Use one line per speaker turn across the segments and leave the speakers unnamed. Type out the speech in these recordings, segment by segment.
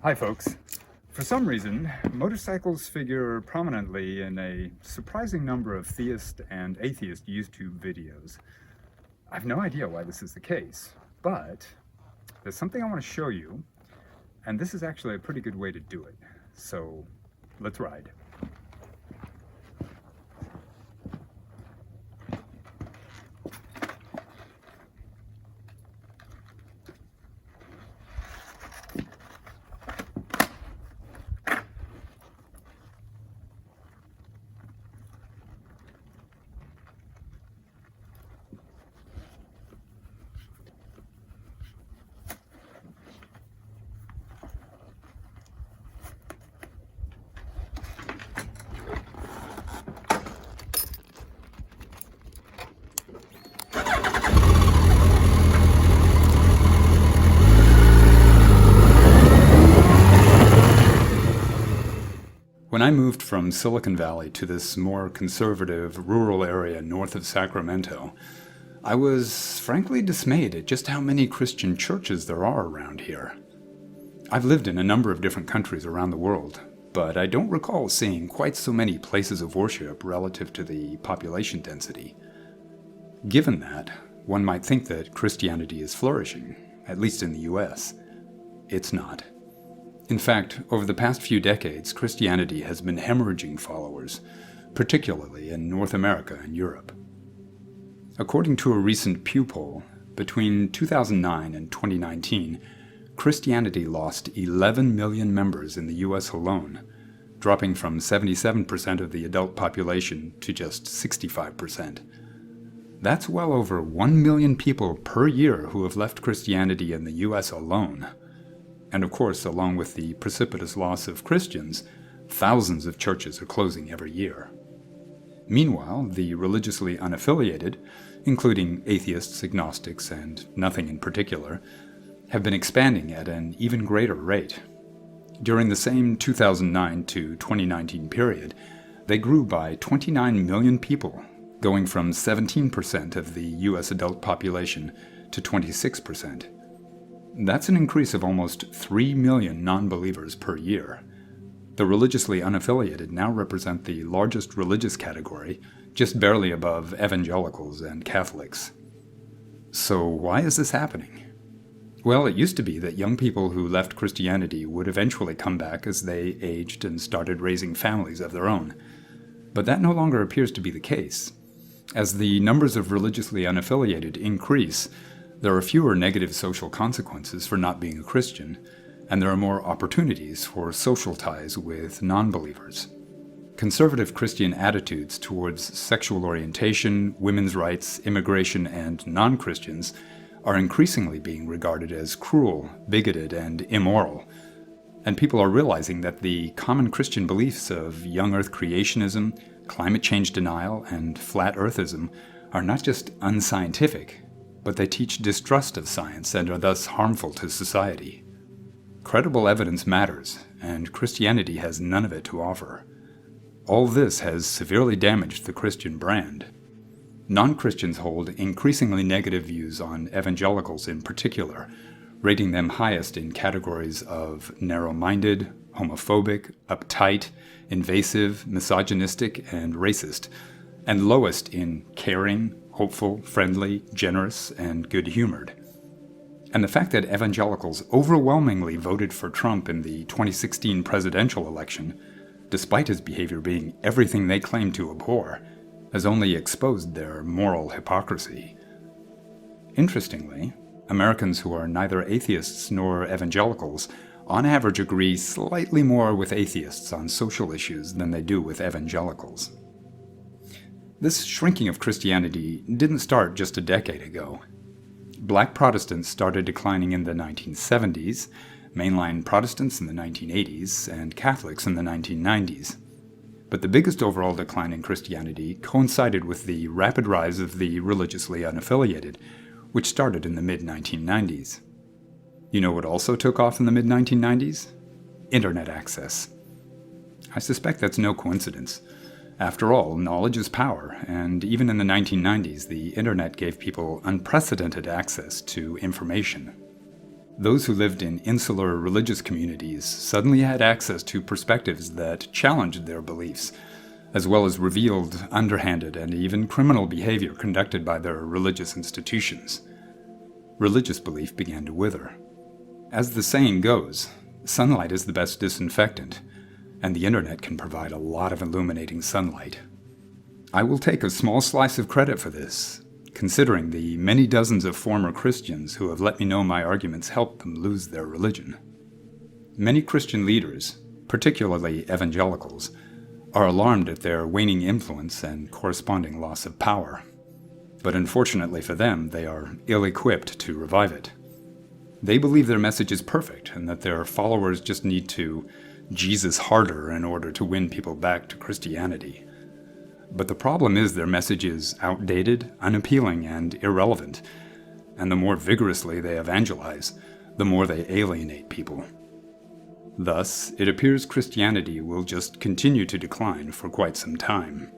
Hi, folks. For some reason, motorcycles figure prominently in a surprising number of theist and atheist YouTube videos. I have no idea why this is the case, but there's something I want to show you, and this is actually a pretty good way to do it. So, let's ride. When I moved from Silicon Valley to this more conservative rural area north of Sacramento, I was frankly dismayed at just how many Christian churches there are around here. I've lived in a number of different countries around the world, but I don't recall seeing quite so many places of worship relative to the population density. Given that, one might think that Christianity is flourishing, at least in the US. It's not. In fact, over the past few decades, Christianity has been hemorrhaging followers, particularly in North America and Europe. According to a recent Pew poll, between 2009 and 2019, Christianity lost 11 million members in the US alone, dropping from 77% of the adult population to just 65%. That's well over 1 million people per year who have left Christianity in the US alone. And of course, along with the precipitous loss of Christians, thousands of churches are closing every year. Meanwhile, the religiously unaffiliated, including atheists, agnostics, and nothing in particular, have been expanding at an even greater rate. During the same 2009 to 2019 period, they grew by 29 million people, going from 17% of the US adult population to 26%. That's an increase of almost 3 million non-believers per year. The religiously unaffiliated now represent the largest religious category, just barely above evangelicals and Catholics. So why is this happening? Well, it used to be that young people who left Christianity would eventually come back as they aged and started raising families of their own. But that no longer appears to be the case. As the numbers of religiously unaffiliated increase, there are fewer negative social consequences for not being a Christian, and there are more opportunities for social ties with non-believers. Conservative Christian attitudes towards sexual orientation, women's rights, immigration, and non-Christians are increasingly being regarded as cruel, bigoted, and immoral. And people are realizing that the common Christian beliefs of young earth creationism, climate change denial, and flat earthism are not just unscientific, but they teach distrust of science and are thus harmful to society. Credible evidence matters, and Christianity has none of it to offer. All this has severely damaged the Christian brand. Non-Christians hold increasingly negative views on evangelicals in particular, rating them highest in categories of narrow-minded, homophobic, uptight, invasive, misogynistic, and racist, and lowest in caring, hopeful, friendly, generous, and good-humored. And the fact that evangelicals overwhelmingly voted for Trump in the 2016 presidential election, despite his behavior being everything they claim to abhor, has only exposed their moral hypocrisy. Interestingly, Americans who are neither atheists nor evangelicals on average agree slightly more with atheists on social issues than they do with evangelicals. This shrinking of Christianity didn't start just a decade ago. Black Protestants started declining in the 1970s, mainline Protestants in the 1980s, and Catholics in the 1990s. But the biggest overall decline in Christianity coincided with the rapid rise of the religiously unaffiliated, which started in the mid-1990s. You know what also took off in the mid-1990s? Internet access. I suspect that's no coincidence. After all, knowledge is power, and even in the 1990s, the internet gave people unprecedented access to information. Those who lived in insular religious communities suddenly had access to perspectives that challenged their beliefs, as well as revealed underhanded and even criminal behavior conducted by their religious institutions. Religious belief began to wither. As the saying goes, sunlight is the best disinfectant, and the internet can provide a lot of illuminating sunlight. I will take a small slice of credit for this, considering the many dozens of former Christians who have let me know my arguments helped them lose their religion. Many Christian leaders, particularly evangelicals, are alarmed at their waning influence and corresponding loss of power. But unfortunately for them, they are ill-equipped to revive it. They believe their message is perfect and that their followers just need to Jesus harder in order to win people back to Christianity. But the problem is their message is outdated, unappealing, and irrelevant, and the more vigorously they evangelize, the more they alienate people. Thus, it appears Christianity will just continue to decline for quite some time.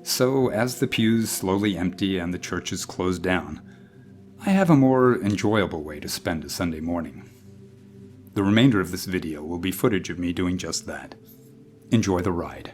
So, as the pews slowly empty and the churches close down, I have a more enjoyable way to spend a Sunday morning. The remainder of this video will be footage of me doing just that. Enjoy the ride.